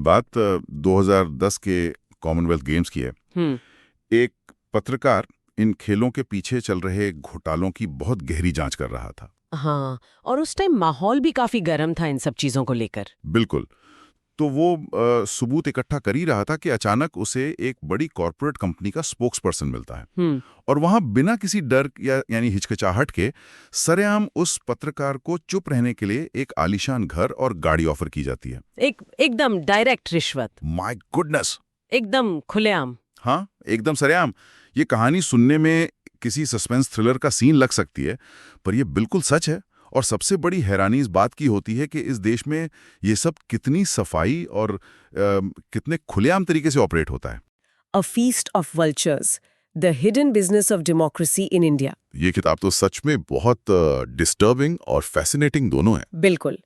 बात 2010 के Commonwealth games की है। एक पत्रकार इन खेलों के पीछे चल रहे घोटालों की बहुत गहरी जांच कर रहा था। हाँ, और उस टाइम माहौल भी काफी गर्म था इन सब चीजों को लेकर। बिल्कुल। तो वो सबूत इकट्ठा कर ही रहा था कि अचानक उसे एक बड़ी कॉर्पोरेट कंपनी का स्पोक्स पर्सन मिलता है और वहां बिना किसी डर यानी हिचकिचाहट के सरेआम उस पत्रकार को चुप रहने के लिए एक आलीशान घर और गाड़ी ऑफर की जाती है। एकदम डायरेक्ट रिश्वत। My goodness. एकदम खुलेआम। हाँ, एकदम सरेआम। ये कहानी सुनने में किसी सस्पेंस थ्रिलर का सीन लग सकती है, पर यह बिल्कुल सच है। और सबसे बड़ी हैरानी इस बात की होती है कि इस देश में ये सब कितनी सफाई और कितने खुलेआम तरीके से ऑपरेट होता है। अ feast of vultures, the hidden business of democracy in India. ये किताब तो सच में बहुत डिस्टर्बिंग और फैसिनेटिंग दोनों है। बिल्कुल।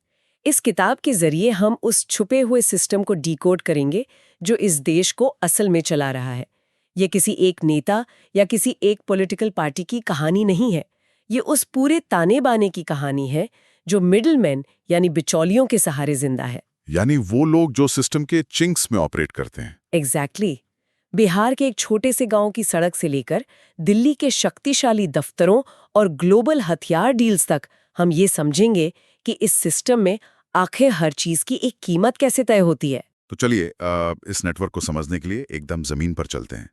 इस किताब के जरिए हम उस छुपे हुए सिस्टम को डिकोड करेंगे जो इस देश को असल में चला रहा है। ये किसी एक नेता या किसी एक पॉलिटिकल पार्टी की कहानी नहीं है। ये उस पूरे ताने बाने की कहानी है जो मिडलमैन यानी बिचौलियों के सहारे जिंदा है। यानी वो लोग जो सिस्टम के चिंक्स में ऑपरेट करते हैं। एग्जैक्टली। बिहार के एक छोटे से गांव की सड़क से लेकर दिल्ली के शक्तिशाली दफ्तरों और ग्लोबल हथियार डील्स तक हम ये समझेंगे कि इस सिस्टम में आखिर हर चीज की एक कीमत कैसे तय होती है। तो चलिए इस नेटवर्क को समझने के लिए एकदम जमीन पर चलते हैं।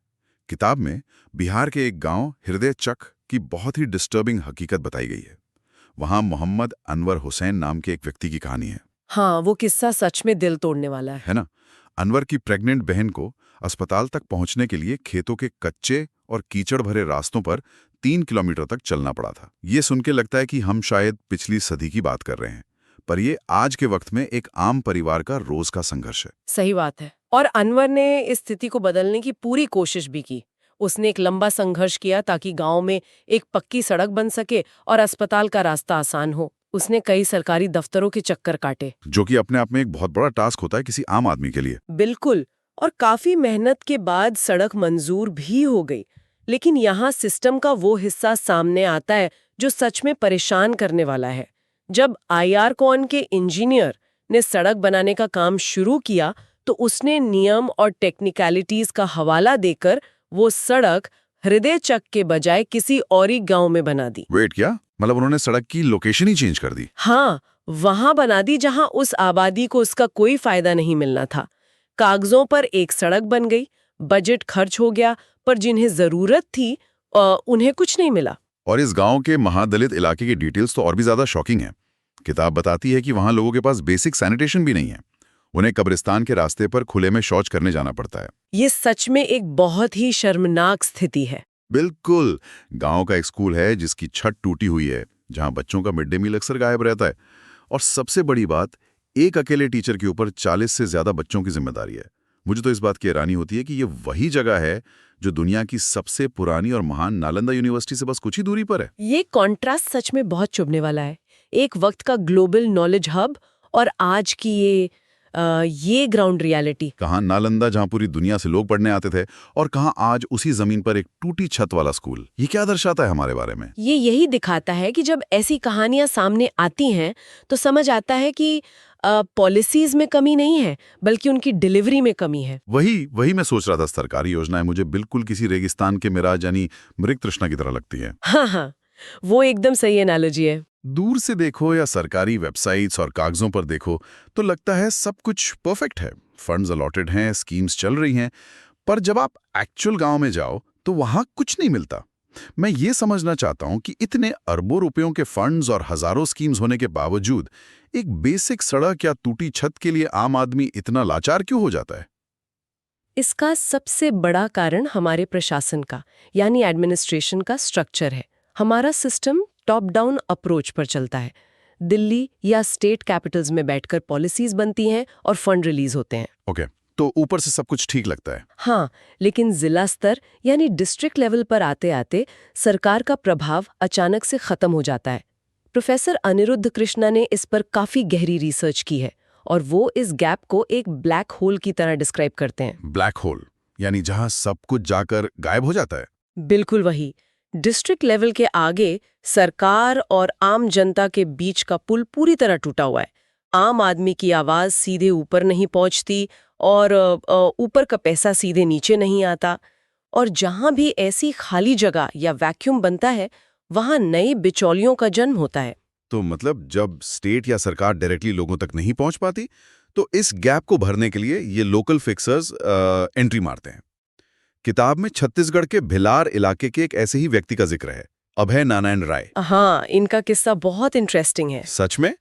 किताब में बिहार के एक गांव हृदय चक की बहुत ही डिस्टर्बिंग हकीकत बताई गई है। वहां मोहम्मद अनवर हुसैन नाम के एक व्यक्ति की कहानी है। हाँ, वो किस्सा सच में दिल तोड़ने वाला है ना। अनवर की प्रेग्नेंट बहन को अस्पताल तक पहुंचने के लिए खेतों के कच्चे और कीचड़ भरे रास्तों पर 3 किलोमीटर तक चलना पड़ा था। ये सुन के लगता है कि हम शायद पिछली सदी की बात कर रहे हैं, पर ये आज के वक्त में एक आम परिवार का रोज का संघर्ष है। सही बात है। और अनवर ने इस स्थिति को बदलने की पूरी कोशिश भी की। उसने एक लंबा संघर्ष किया ताकि गांव में एक पक्की सड़क बन सके और अस्पताल का रास्ता आसान हो। उसने कई सरकारी दफ्तरों के चक्कर काटे, जो कि अपने आप में एक बहुत बड़ा टास्क होता है किसी आम आदमी के लिए। बिल्कुल। और काफी मेहनत के बाद सड़क मंजूर भी हो गई। लेकिन यहाँ सिस्टम का वो हिस्सा सामने आता है जो सच में परेशान करने वाला है। जब आईआर कॉन के इंजीनियर ने सड़क बनाने का काम शुरू किया तो उसने नियम और टेक्निकलिटीज का हवाला देकर वो सड़क हृदय चक के बजाय किसी और ही गांव में बना दी। वेट, क्या मतलब उन्होंने सड़क की लोकेशन ही चेंज कर दी? हाँ, वहां बना दी जहां उस आबादी को उसका कोई फायदा नहीं मिलना था। कागजों पर एक सड़क बन गई, बजट खर्च हो गया, पर जिन्हें जरूरत थी उन्हें कुछ नहीं मिला। और इस गांव के महादलित इलाके की डिटेल्स तो और भी ज्यादा शॉकिंग है। किताब बताती है कि वहां लोगों के पास बेसिक सैनिटेशन भी नहीं है। उन्हें कब्रिस्तान के रास्ते पर खुले में शौच करने जाना पड़ता है। ये सच में एक बहुत ही शर्मनाक स्थिति है। बिल्कुल। गांव का एक स्कूल है जिसकी छत टूटी हुई है, जहां बच्चों का मिड डे मील अक्सर गायब रहता है। और सबसे बड़ी बात, एक अकेले टीचर के ऊपर 40 से ज्यादा बच्चों की जिम्मेदारी है। मुझे तो इस बात की हैरानी होती है कि ये वही जगह है जो दुनिया की सबसे पुरानी और महान नालंदा यूनिवर्सिटी से बस कुछ ही दूरी पर है। ये कॉन्ट्रास्ट सच में बहुत चुभने वाला है। एक वक्त का ग्लोबल नॉलेज हब और आज की ये ग्राउंड रियलिटी। कहाँ नालंदा जहाँ पूरी दुनिया से लोग पढ़ने आते थे, और कहाँ आज उसी जमीन पर एक टूटी छत वाला स्कूल। ये क्या दर्शाता है हमारे बारे में? ये यही दिखाता है कि जब ऐसी कहानियां सामने आती हैं तो समझ आता है कि पॉलिसीज में कमी नहीं है, बल्कि उनकी डिलीवरी में कमी है। वही मैं सोच रहा था। सरकारी योजनाएं मुझे बिल्कुल किसी रेगिस्तान के मिराज यानी मृग तृष्णा की तरह लगती है। हाँ, वो एकदम सही एनालॉजी है। दूर से देखो या सरकारी वेबसाइट्स और कागजों पर देखो तो लगता है सब कुछ परफेक्ट है, फंड्स अलॉटेड हैं, स्कीम्स चल रही हैं। पर जब आप एक्चुअल गांव में जाओ तो वहां कुछ नहीं मिलता। मैं ये समझना चाहता हूं कि इतने अरबों रुपयों के फंड्स और हजारों स्कीम्स होने के बावजूद एक बेसिक सड़क या टूटी छत के लिए आम आदमी इतना लाचार क्यों हो जाता है? इसका सबसे बड़ा कारण हमारे प्रशासन का यानी एडमिनिस्ट्रेशन का स्ट्रक्चर है। हमारा सिस्टम टॉप डाउन अप्रोच पर चलता है। दिल्ली या स्टेट कैपिटल्स में बैठकर पॉलिसीज बनती हैं और फंड रिलीज होते हैं। ओके, तो ऊपर से सब कुछ ठीक लगता है। हाँ, लेकिन जिला स्तर यानी डिस्ट्रिक्ट लेवल पर आते आते सरकार का प्रभाव अचानक से खत्म हो जाता है। प्रोफेसर अनिरुद्ध कृष्णा ने इस पर काफी गहरी रिसर्च की है और वो इस गैप को एक ब्लैक होल की तरह डिस्क्राइब करते हैं। ब्लैक होल यानी जहां सब कुछ जाकर गायब हो जाता है? बिल्कुल वही। डिस्ट्रिक्ट लेवल के आगे सरकार और आम जनता के बीच का पुल पूरी तरह टूटा हुआ है। आम आदमी की आवाज सीधे ऊपर नहीं पहुंचती और ऊपर का पैसा सीधे नीचे नहीं आता। और जहां भी ऐसी खाली जगह या वैक्यूम बनता है, वहां नए बिचौलियों का जन्म होता है। तो मतलब जब स्टेट या सरकार डायरेक्टली लोगों तक नहीं पहुंच पाती, तो इस गैप को भरने के लिए ये लोकल फिक्सर्स एंट्री मारते हैं। किताब में छत्तीसगढ़ के भिलार इलाके के एक ऐसे ही व्यक्ति का जिक्र है, अभय नारायण राय। हाँ, इनका किस्सा बहुत इंटरेस्टिंग है। सच में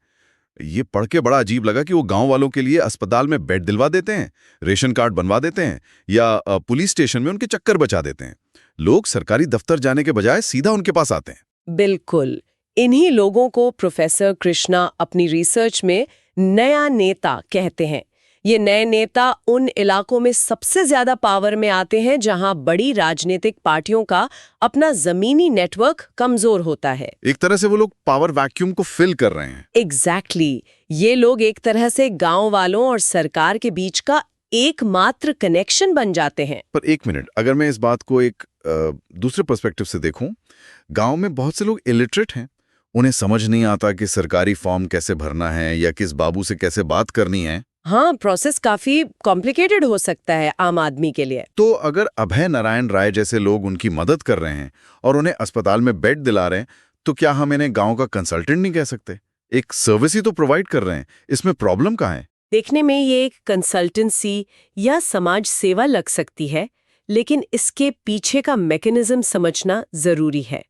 ये पढ़ के बड़ा अजीब लगा कि वो गांव वालों के लिए अस्पताल में बेड दिलवा देते हैं, रेशन कार्ड बनवा देते हैं, या पुलिस स्टेशन में उनके चक्कर बचा देते हैं। लोग सरकारी दफ्तर जाने के बजाय सीधा उनके पास आते हैं। बिल्कुल, इन्हीं लोगों को प्रोफेसर कृष्णा अपनी रिसर्च में नया नेता कहते हैं। ये नए नेता उन इलाकों में सबसे ज्यादा पावर में आते हैं जहां बड़ी राजनीतिक पार्टियों का अपना जमीनी नेटवर्क कमजोर होता है। एक तरह से वो लोग पावर वैक्यूम को फिल कर रहे हैं। एग्जैक्टली। ये लोग एक तरह से गांव वालों और सरकार के बीच का एकमात्र कनेक्शन बन जाते हैं। पर एक मिनट, अगर मैं इस बात को एक दूसरे पर्सपेक्टिव से देखूं, गांव में बहुत से लोग इलिटरेट हैं। उन्हें समझ नहीं आता कि सरकारी फॉर्म कैसे भरना है या किस बाबू से कैसे बात करनी है। हाँ, प्रोसेस काफी कॉम्प्लिकेटेड हो सकता है आम आदमी के लिए। तो अगर अभय नारायण राय जैसे लोग उनकी मदद कर रहे हैं और उन्हें अस्पताल में बेड दिला रहे हैं, तो क्या हम इन्हें गांव का कंसल्टेंट नहीं कह सकते? एक सर्विस ही तो प्रोवाइड कर रहे हैं, इसमें प्रॉब्लम कहाँ है? देखने में ये एक कंसल्टेंसी या समाज सेवा लग सकती है, लेकिन इसके पीछे का मैकेनिज्म समझना जरूरी है।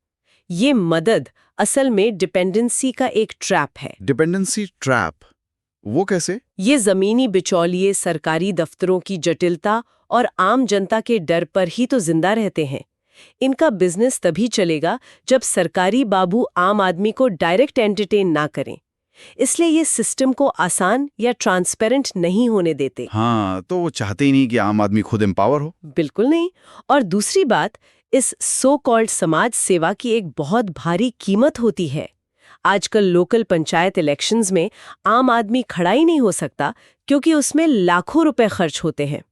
ये मदद असल में डिपेंडेंसी का एक ट्रैप है। Dependency trap? वो कैसे? ये जमीनी बिचौलिए सरकारी दफ्तरों की जटिलता और आम जनता के डर पर ही तो जिंदा रहते हैं। इनका बिजनेस तभी चलेगा जब सरकारी बाबू आम आदमी को डायरेक्ट एंटरटेन ना करें। इसलिए ये सिस्टम को आसान या ट्रांसपेरेंट नहीं होने देते। हाँ, तो वो चाहते ही नहीं कि आम आदमी खुद एम्पावर हो। बिल्कुल नहीं। और दूसरी बात, इस सो कॉल्ड समाज सेवा की एक बहुत भारी कीमत होती है। आजकल लोकल पंचायत इलेक्शंस में आम आदमी खड़ा ही नहीं हो सकता, क्योंकि उसमें लाखों रुपए खर्च होते हैं।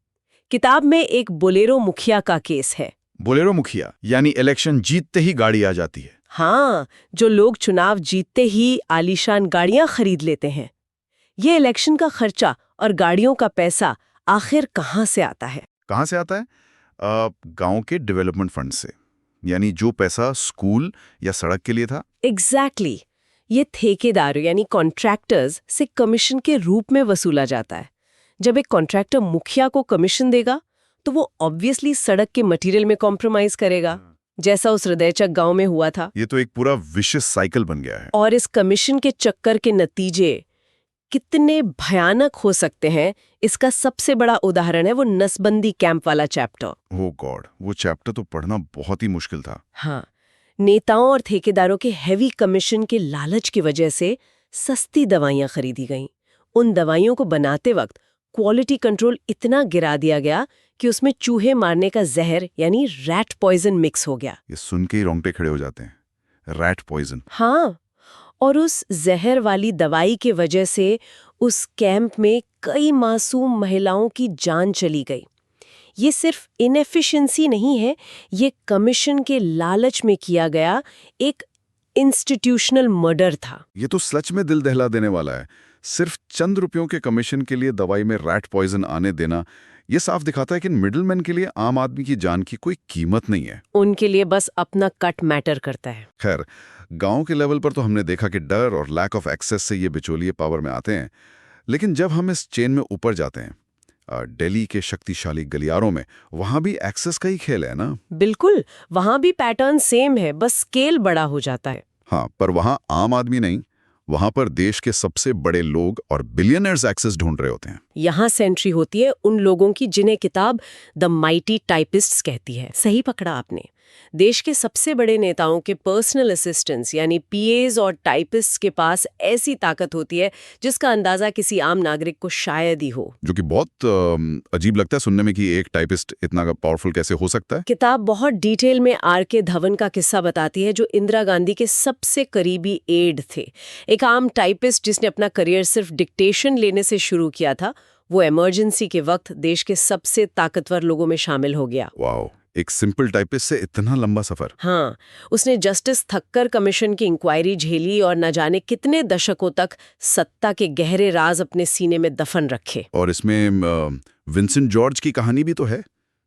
किताब में एक बोलेरो मुखिया का केस है। बोलेरो मुखिया यानी इलेक्शन जीतते ही गाड़ी आ जाती है। हाँ, जो लोग चुनाव जीतते ही आलीशान गाड़ियां खरीद लेते हैं। ये इलेक्शन का खर्चा और गाड़ियों का पैसा आखिर कहाँ से आता है? कहाँ से आता है? गांव के डेवलपमेंट फंड से, यानी जो पैसा स्कूल या सड़क के लिए था। एग्जैक्टली। ये ठेकेदारों यानी कॉन्ट्रैक्टर्स से कमीशन के रूप में वसूला जाता है। जब एक कॉन्ट्रैक्टर मुखिया को कमीशन देगा, तो वो ऑब्वियसली सड़क के मटेरियल में कॉम्प्रोमाइज करेगा, जैसा उस हृदयचक गांव में हुआ था। ये तो एक पूरा विशियस साइकिल बन गया है। और इस कमीशन के चक्कर के नतीजे कितने भयानक हो सकते हैं, इसका सबसे बड़ा उदाहरण है वो नसबंदी कैंप वाला चैप्टर। ओह गॉड, वो चैप्टर तो पढ़ना बहुत ही मुश्किल था। हाँ, नेताओं और ठेकेदारों के हैवी कमीशन के लालच की वजह से सस्ती दवाइयां खरीदी गईं। उन दवाइयों को बनाते वक्त क्वालिटी कंट्रोल इतना गिरा दिया गया कि उसमें चूहे मारने का जहर यानी रैट पॉइजन मिक्स हो गया। ये सुन के ही रोंगटे खड़े हो जाते हैं। Rat poison. हाँ, और उस जहर वाली दवाई की वजह से उस कैंप में कई मासूम महिलाओं की जान चली गई। ये सिर्फ इनएफिशिएंसी नहीं है, ये कमीशन के लालच में किया गया एक इंस्टीट्यूशनल मर्डर था। ये तो सच में दिल दहला देने वाला है। सिर्फ चंद रुपयों के कमीशन के लिए दवाई में रैट पॉइजन आने देना, ये साफ दिखाता है कि मिडलमैन के लिए आम आदमी की जान की कोई कीमत नहीं है। उनके लिए बस अपना कट मैटर करता है। खैर, गांव के लेवल पर तो हमने देखा कि डर और लैक ऑफ एक्सेस से ये बिचौलिए पावर में आते हैं। लेकिन जब हम इस चेन में ऊपर जाते हैं, दिल्ली के शक्तिशाली गलियारों में, वहां भी एक्सेस का ही खेल है ना? बिल्कुल, वहां भी पैटर्न सेम है, बस स्केल बड़ा हो जाता है। हाँ, पर वहां आम आदमी नहीं, वहां पर देश के सबसे बड़े लोग और बिलियनर्स एक्सेस ढूंढ रहे होते हैं। यहाँ सेंट्री होती है उन लोगों की जिन्हें किताब द माइटी टाइपिस्ट्स कहती है। सही पकड़ा आपने। देश के सबसे बड़े नेताओं के पर्सनल असिस्टेंट्स यानी पीएज और टाइपिस्ट्स के पास ऐसी ताकत होती है जिसका अंदाजा किसी आम नागरिक को शायद ही हो। जो कि बहुत अजीब लगता है सुनने में कि एक टाइपिस्ट इतना पावरफुल कैसे हो सकता है। किताब बहुत डिटेल में आर.के. धवन का किस्सा बताती है, जो इंदिरा गांधी के सबसे करीबी एड थे। एक आम टाइपिस्ट जिसने अपना करियर सिर्फ डिक्टेशन लेने से शुरू किया था, वो इमरजेंसी के वक्त देश के सबसे ताकतवर लोगों में शामिल हो गया। वाओ, एक सिंपल टाइपिस्ट से इतना लंबा सफर। हाँ, उसने जस्टिस थक्कर कमीशन की इंक्वायरी झेली और न जाने कितने दशकों तक सत्ता के गहरे राज अपने सीने में दफन रखे। और इसमें विंसेंट जॉर्ज की कहानी भी तो है,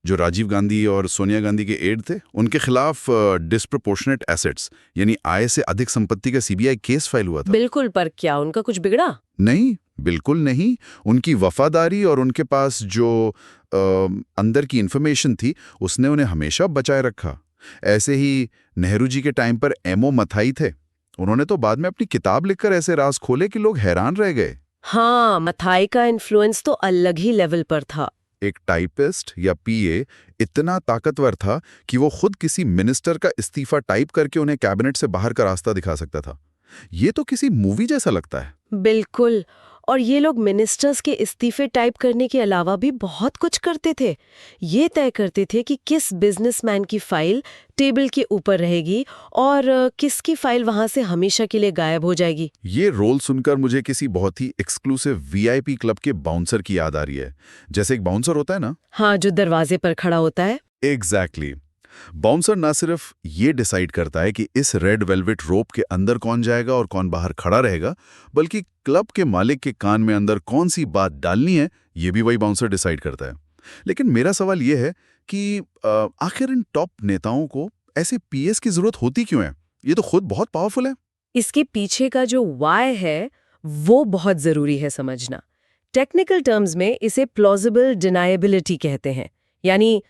जो राजीव गांधी और सोनिया गांधी के एड थे। उनके खिलाफ डिस्प्रपोर्शनेट एसेट्स यानी आय से अधिक संपत्ति का सीबीआई केस फाइल हुआ था। बिल्कुल, पर क्या उनका कुछ बिगड़ा? नहीं, बिल्कुल नहीं। उनकी वफादारी और उनके पास जो अंदर की इंफॉर्मेशन थी उसने उन्हें हमेशा बचाए रखा। ऐसे ही नेहरू जी के टाइम पर एमओ मथाई थे। उन्होंने तो बाद में अपनी किताब लिखकर ऐसे राज खोले कि लोग हैरान रह गए। हाँ, मथाई का इन्फ्लुएंस तो अलग ही लेवल पर था। एक टाइपिस्ट या पीए इतना ताकतवर था कि वो खुद किसी मिनिस्टर का इस्तीफा टाइप करके उन्हें कैबिनेट से बाहर का रास्ता दिखा सकता था। ये तो किसी मूवी जैसा लगता है। बिल्कुल। और ये लोग मिनिस्टर्स के इस्तीफे टाइप करने के अलावा भी बहुत कुछ करते थे। ये तय करते थे कि किस बिजनेसमैन की फाइल टेबल के ऊपर रहेगी और किसकी फाइल वहां से हमेशा के लिए गायब हो जाएगी। ये रोल सुनकर मुझे किसी बहुत ही एक्सक्लूसिव वीआईपी क्लब के बाउंसर की याद आ रही है। जैसे एक बाउंसर होता है ना। हाँ, जो दरवाजे पर खड़ा होता है। एग्जैक्टली। बाउंसर ना सिर्फ ये डिसाइड करता है कि इस रेड वेलवेट रोप के अंदर कौन जाएगा और कौन बाहर खड़ा रहेगा, बल्कि क्लब के मालिक के कान में अंदर कौन सी बात डालनी है ये भी वही बाउंसर डिसाइड करता है। लेकिन मेरा सवाल ये है कि आखिर इन टॉप नेताओं को ऐसे पीएस की जरूरत होती क्यों है? ये तो खुद बहुत पावरफुल है। इसके पीछे का जो वाई है वो बहुत जरूरी है समझना। टेक्निकल टर्म्स में इसे प्लॉजिबल डिनायबिलिटी कहते हैं, यानी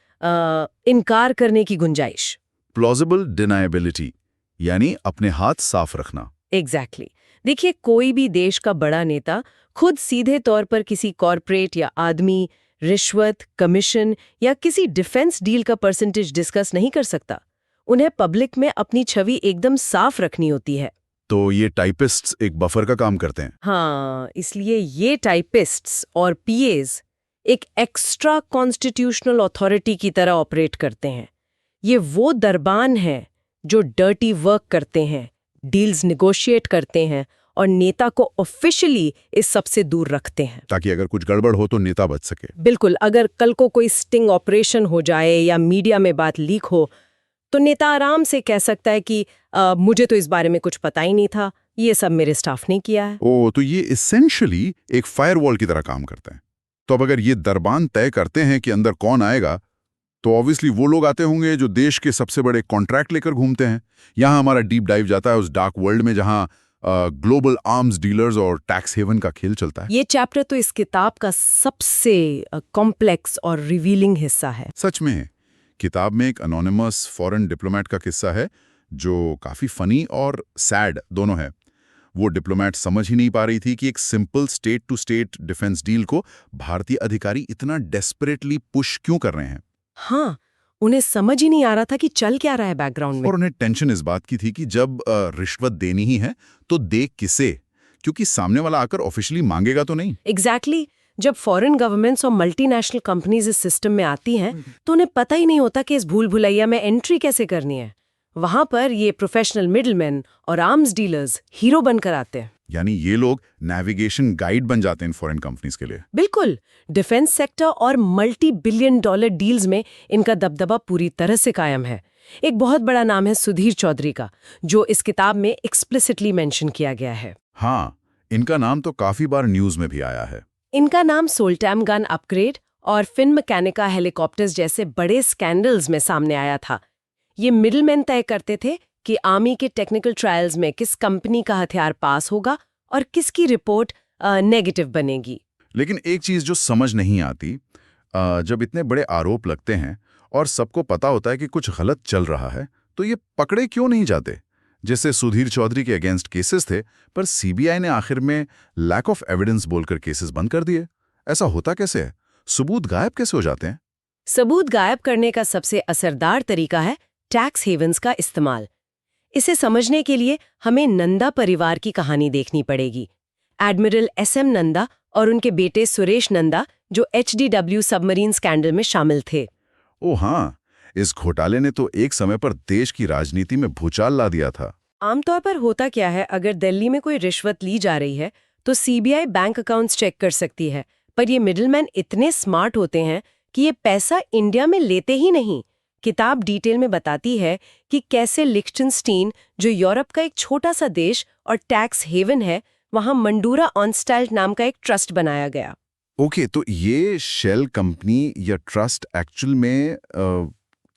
इनकार करने की गुंजाइश। प्लॉजिबल डिनायबिलिटी यानी अपने हाथ साफ रखना। एग्जैक्टली। देखिए, कोई भी देश का बड़ा नेता खुद सीधे तौर पर किसी कॉरपोरेट या आदमी, रिश्वत, कमीशन या किसी डिफेंस डील का परसेंटेज डिस्कस नहीं कर सकता। उन्हें पब्लिक में अपनी छवि एकदम साफ रखनी होती है। तो ये टाइपिस्ट्स एक बफर का काम करते हैं। हाँ, इसलिए ये टाइपिस्ट्स और पीएज एक एक्स्ट्रा कॉन्स्टिट्यूशनल अथॉरिटी की तरह ऑपरेट करते हैं। ये वो दरबान हैं जो डर्टी वर्क करते हैं, डील्स निगोशिएट करते हैं और नेता को ऑफिशियली इस सब से दूर रखते हैं, ताकि अगर कुछ गड़बड़ हो तो नेता बच सके। बिल्कुल। अगर कल को कोई स्टिंग ऑपरेशन हो जाए या मीडिया में बात लीक हो तो नेता आराम से कह सकता है कि मुझे तो इस बारे में कुछ पता ही नहीं था, ये सब मेरे स्टाफ ने किया है। तो ये इसेंशियली एक फायरवॉल की तरह काम करते हैं। तो अब अगर ये दरबान तय करते हैं कि अंदर कौन आएगा, तो ऑब्वियसली वो लोग आते होंगे जो देश के सबसे बड़े कॉन्ट्रैक्ट लेकर घूमते हैं। यहाँ हमारा डीप डाइव जाता है उस डार्क वर्ल्ड में जहाँ ग्लोबल आर्म्स डीलर्स और टैक्स हेवन का खेल चलता है। ये चैप्टर तो इस किताब का सबसे कॉम्प्लेक्स और रिवीलिंग हिस्सा है। सच में किताब में एक अनोनिमस फॉरेन डिप्लोमेट का किस्सा है जो काफी फनी और सैड दोनों है। वो डिप्लोमेट समझ ही नहीं पा रही थी कि एक simple state to state defence deal को भारतीय अधिकारी इतना डेस्परेटली पुश क्यों कर रहे हैं। हाँ, उन्हें समझ ही नहीं आ रहा था कि चल क्या रहा है बैकग्राउंड में। और उन्हें टेंशन इस बात की थी कि जब रिश्वत देनी ही है तो दे किसे, क्योंकि सामने वाला आकर ऑफिशियली मांगेगा तो नहीं। एग्जैक्टली। जब फॉरेन गवर्नमेंट्स और मल्टीनेशनल कंपनीज इस सिस्टम में आती हैं तो उन्हें पता ही नहीं होता कि इस भूल भुलैया में एंट्री कैसे करनी है। वहां पर ये प्रोफेशनल मिडलमैन और आर्म्स डीलर्स हीरो बनकर आते हैं। यानी ये लोग नेविगेशन गाइड बन जाते हैं फॉरेन कंपनीज के लिए। बिल्कुल। डिफेंस सेक्टर और मल्टी बिलियन डॉलर डील्स में इनका दबदबा पूरी तरह से कायम है। एक बहुत बड़ा नाम है सुधीर चौधरी का, जो इस किताब में एक्सप्लिसिटली मेंशन किया गया है। हाँ, इनका नाम तो काफी बार न्यूज में भी आया है। इनका नाम सोल्टैम गन अपग्रेड और फिन मैकेनिका हेलीकॉप्टर्स जैसे बड़े स्कैंडल्स में सामने आया था। ये मिडलमैन तय करते थे कि आर्मी के टेक्निकल ट्रायल्स में किस कंपनी का हथियार पास होगा और किसकी रिपोर्ट नेगेटिव बनेगी। लेकिन एक चीज जो समझ नहीं आती, जब इतने बड़े आरोप लगते हैं और सबको पता होता है कि कुछ गलत चल रहा है, तो ये पकड़े क्यों नहीं जाते? जैसे सुधीर चौधरी के अगेंस्ट केसेस थे, पर सीबीआई ने आखिर में लैक ऑफ एविडेंस बोलकर केसेस बंद कर दिए। ऐसा होता कैसे है? सबूत गायब कैसे हो जाते हैं? सबूत गायब करने का सबसे असरदार तरीका है टैक्स हेवन्स का इस्तेमाल। इसे समझने के लिए हमें नंदा परिवार की कहानी देखनी पड़ेगी। एडमिरल एसएम नंदा और उनके बेटे सुरेश नंदा, जो HDW सबमरीन स्कैंडल में शामिल थे। ओ हाँ, इस घोटाले ने तो एक समय पर देश की राजनीति में भूचाल ला दिया था। आमतौर पर होता क्या है, अगर दिल्ली में कोई रिश्वत ली जा रही है तो सीबीआई बैंक अकाउंट्स चेक कर सकती है, पर ये मिडलमैन इतने स्मार्ट होते हैं कि ये पैसा इंडिया में लेते ही नहीं, किताब डिटेल में बताती है कि कैसे लिक्टेनस्टीन, जो यूरोप का एक छोटा सा देश और टैक्स हेवन है, वहां मंडूरा ऑनस्टाल्ट नाम का एक ट्रस्ट बनाया गया। ओके, तो ये शेल कंपनी या ट्रस्ट एक्चुअल में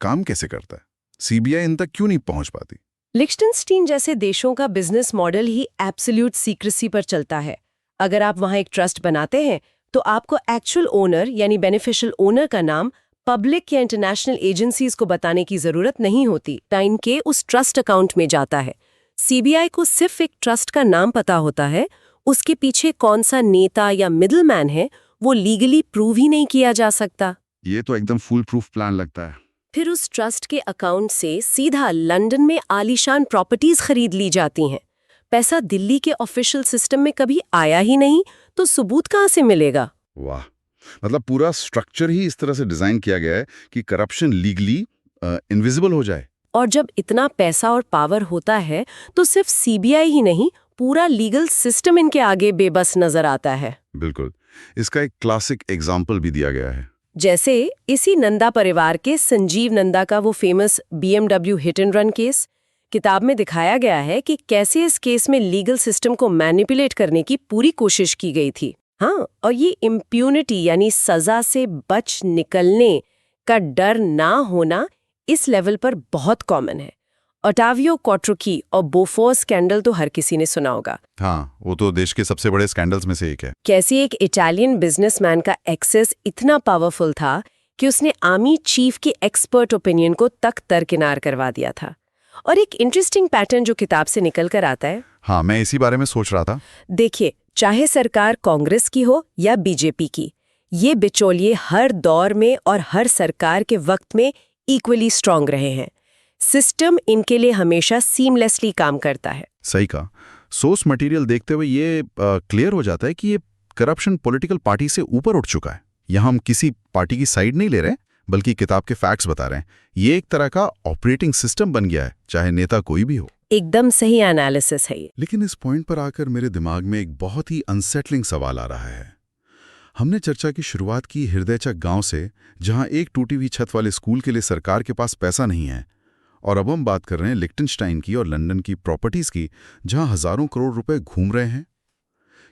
काम कैसे करता है? सीबीआई इन तक क्यों नहीं पहुंच पाती? लिक्टेनस्टीन जैसे देशों का बिजनेस मॉडल ही एब्सोल्यूट सीक्रेसी पर चलता है। अगर आप वहां एक ट्रस्ट बनाते हैं तो आपको एक्चुअल ओनर यानी बेनिफिशियल ओनर का नाम पब्लिक या इंटरनेशनल एजेंसीज को बताने की जरूरत नहीं होती। टाइम के उस ट्रस्ट अकाउंट में जाता है। सीबीआई को सिर्फ एक ट्रस्ट का नाम पता होता है, उसके पीछे कौन सा नेता या मिडलमैन है वो लीगली प्रूव ही नहीं किया जा सकता। ये तो एकदम फुल प्रूफ प्लान लगता है। फिर उस ट्रस्ट के अकाउंट से सीधा लंदन में आलीशान प्रॉपर्टीज खरीद ली जाती हैं। पैसा दिल्ली के ऑफिशियल सिस्टम में कभी आया ही नहीं, तो सबूत कहाँ से मिलेगा? वाह, मतलब पूरा स्ट्रक्चर ही इस तरह से डिजाइन किया गया है कि करप्शन लीगली इनविजिबल हो जाए। और जब इतना पैसा और पावर होता है तो सिर्फ सीबीआई ही नहीं, पूरा लीगल सिस्टम इनके आगे बेबस नजर आता है। बिल्कुल, इसका एक क्लासिक एग्जाम्पल भी दिया गया है। जैसे इसी नंदा परिवार के संजीव नंदा का वो famous BMW hit and run case. किताब में दिखाया गया है कि कैसे इस केस में लीगल सिस्टम को मैनिपुलेट करने की पूरी कोशिश की गई थी। हाँ, और ये इम्प्यूनिटी यानी सजा से बच निकलने का डर ना होना इस लेवल पर बहुत कॉमन है। ओटावियो क्वाट्रोकी और बोफोर्स स्कैंडल तो हर किसी ने सुना होगा। हाँ, वो तो देश के सबसे बड़े स्कैंडल्स में से एक है। कैसे एक इटालियन बिजनेसमैन का एक्सेस इतना पावरफुल था कि उसने आर्मी चीफ के एक्सपर्ट ओपिनियन को तक दरकिनार करवा दिया था। और एक इंटरेस्टिंग पैटर्न जो किताब से निकल कर आता है। हाँ, मैं इसी बारे में सोच रहा था। देखिए, चाहे सरकार कांग्रेस की हो या बीजेपी की, ये बिचौलिए हर दौर में और हर सरकार के वक्त में इक्वली स्ट्रांग रहे हैं। सिस्टम इनके लिए हमेशा सीमलेसली काम करता है। सही कहा। सोर्स मटेरियल देखते हुए ये क्लियर हो जाता है कि ये करप्शन पॉलिटिकल पार्टी से ऊपर उठ चुका है। यहाँ हम किसी पार्टी की साइड नहीं ले रहे, बल्कि किताब के फैक्ट्स बता रहे हैं। ये एक तरह का ऑपरेटिंग सिस्टम बन गया है, चाहे नेता कोई भी हो। एकदम सही एनालिसिस है ये। लेकिन इस पॉइंट पर आकर मेरे दिमाग में एक बहुत ही अनसेटलिंग सवाल आ रहा है। हमने चर्चा की शुरुआत की हृदयचक गांव से, जहां एक टूटी हुई छत वाले स्कूल के लिए सरकार के पास पैसा नहीं है, और अब हम बात कर रहे हैं लिक्टेनस्टाइन की और लंदन की प्रॉपर्टीज की, जहां हजारों करोड़ रुपए घूम रहे हैं।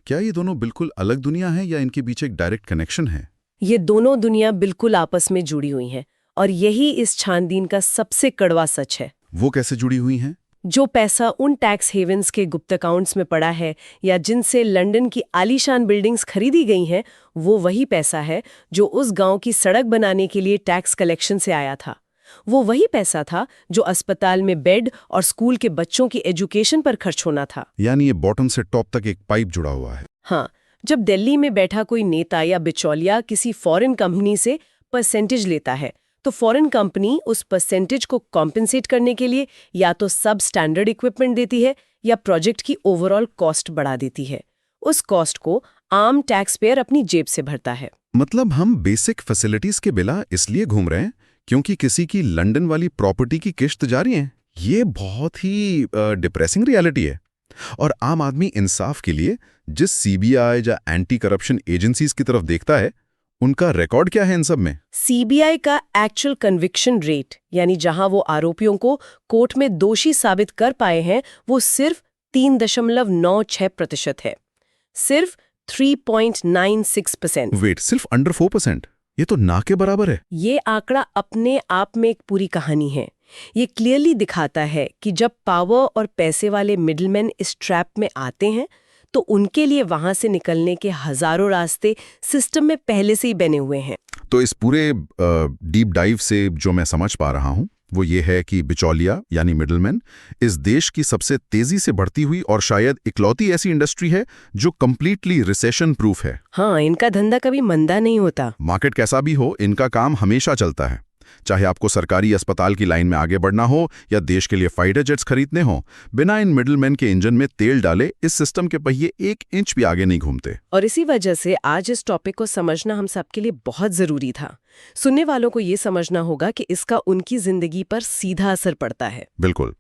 क्या ये दोनों बिल्कुल अलग दुनिया है या इनके बीच एक डायरेक्ट कनेक्शन है? ये दोनों दुनिया बिल्कुल आपस में जुड़ी हुई हैं, और यही इस छानबीन का सबसे कड़वा सच है। वो कैसे जुड़ी हुई हैं? जो पैसा उन टैक्स हेवन्स के गुप्त अकाउंट्स में पड़ा है या जिनसे लंदन की आलीशान बिल्डिंग्स खरीदी गई हैं, वो वही पैसा है जो उस गांव की सड़क बनाने के लिए टैक्स कलेक्शन से आया था। वो वही पैसा था जो अस्पताल में बेड और स्कूल के बच्चों की एजुकेशन पर खर्च होना था। यानी ये बॉटम से टॉप तक एक पाइप जुड़ा हुआ है। हाँ, जब दिल्ली में बैठा कोई नेता या बिचौलिया किसी फॉरेन कंपनी से परसेंटेज लेता है, तो फॉरेन कंपनी उस परसेंटेज को कॉम्पेंसेट करने के लिए या तो सब स्टैंडर्ड इक्विपमेंट देती है या प्रोजेक्ट की ओवरऑल कॉस्ट बढ़ा देती है। उस कॉस्ट को आम टैक्स पेयर अपनी जेब से भरता है। मतलब हम बेसिक फैसिलिटीज के बिना इसलिए घूम रहे हैं क्योंकि किसी की लंदन वाली प्रॉपर्टी की किश्त जारी है। ये बहुत ही डिप्रेसिंग रियलिटी है। और आम आदमी इंसाफ के लिए जिस सीबीआई या एंटी करप्शन एजेंसीज की तरफ देखता है, उनका रिकॉर्ड क्या है इन सब में? सीबीआई का एक्चुअल कन्विक्शन रेट, यानी जहां वो आरोपियों को कोर्ट में दोषी साबित कर पाए हैं, वो सिर्फ 3.96% है। सिर्फ 3.96%। वेट, सिर्फ अंडर 4%? ये तो ना के बराबर है। ये आंकड़ा अपने आप में एक पूरी कहानी है। ये क्लियरली दिखाता है कि जब पावर और पैसे वाले मिडलमैन इस ट्रैप में आते हैं, तो उनके लिए वहां से निकलने के हजारों रास्ते सिस्टम में पहले से ही बने हुए हैं। तो इस पूरे डीप डाइव से जो मैं समझ पा रहा हूं, वो ये है कि बिचौलिया यानी मिडलमैन इस देश की सबसे तेजी से बढ़ती हुई और शायद इकलौती ऐसी इंडस्ट्री है जो कंप्लीटली रिसेशन प्रूफ है। हाँ, इनका धंधा कभी मंदा नहीं होता। मार्केट कैसा भी हो, इनका काम हमेशा चलता है। चाहे आपको सरकारी अस्पताल की लाइन में आगे बढ़ना हो या देश के लिए फाइटर जेट्स खरीदने हो, बिना इन मिडलमैन के इंजन में तेल डाले इस सिस्टम के पहिए 1 इंच भी आगे नहीं घूमते। और इसी वजह से आज इस टॉपिक को समझना हम सबके लिए बहुत जरूरी था। सुनने वालों को ये समझना होगा कि इसका उनकी जिंदगी पर सीधा असर पड़ता है। बिल्कुल।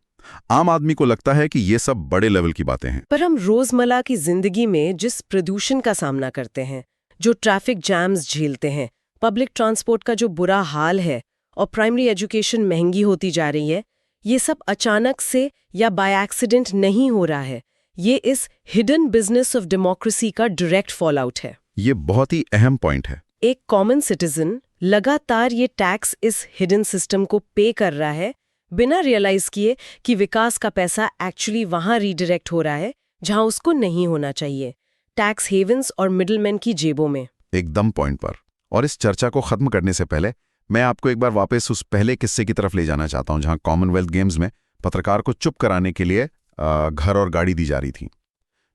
आम आदमी को लगता है कि ये सब बड़े लेवल की बातें हैं, पर हम रोजमर्रा की जिंदगी में जिस प्रदूषण का सामना करते हैं, जो ट्रैफिक जैम्स झेलते हैं, पब्लिक ट्रांसपोर्ट का जो बुरा हाल है, और प्राइमरी एजुकेशन महंगी होती जा रही है, ये सब अचानक से या बाय एक्सीडेंट नहीं हो रहा है। ये इस हिडन बिजनेस ऑफ डेमोक्रेसी का डायरेक्ट फॉल आउट है। ये बहुत ही अहम पॉइंट है। एक कॉमन सिटीजन लगातार ये टैक्स इस हिडन सिस्टम को पे कर रहा है, बिना रियलाइज किए कि विकास का पैसा एक्चुअली वहां रीडायरेक्ट हो रहा है जहां उसको नहीं होना चाहिए, टैक्स हेवंस और मिडलमैन की जेबों में। एकदम पॉइंट पर। और इस चर्चा को खत्म करने से पहले मैं आपको एक बार वापस उस पहले किस्से की तरफ ले जाना चाहता हूं, जहां कॉमनवेल्थ गेम्स में पत्रकार को चुप कराने के लिए घर और गाड़ी दी जा रही थी।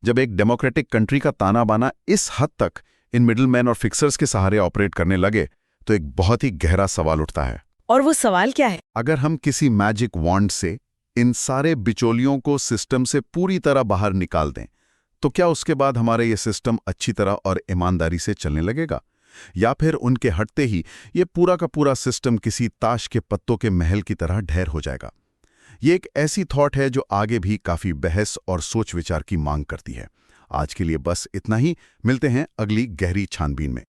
जब एक डेमोक्रेटिक कंट्री का ताना बाना इस हद तक इन मिडलमैन और फिक्सर्स के सहारे ऑपरेट करने लगे, तो एक बहुत ही गहरा सवाल उठता है। और वो सवाल क्या है? अगर हम किसी मैजिक वॉन्ड से इन सारे बिचौलियों को सिस्टम से पूरी तरह बाहर निकाल दें, तो क्या उसके बाद हमारे ये सिस्टम अच्छी तरह और ईमानदारी से चलने लगेगा, या फिर उनके हटते ही ये पूरा का पूरा सिस्टम किसी ताश के पत्तों के महल की तरह ढेर हो जाएगा? ये एक ऐसी थॉट है जो आगे भी काफी बहस और सोच विचार की मांग करती है। आज के लिए बस इतना ही। मिलते हैं अगली गहरी छानबीन में।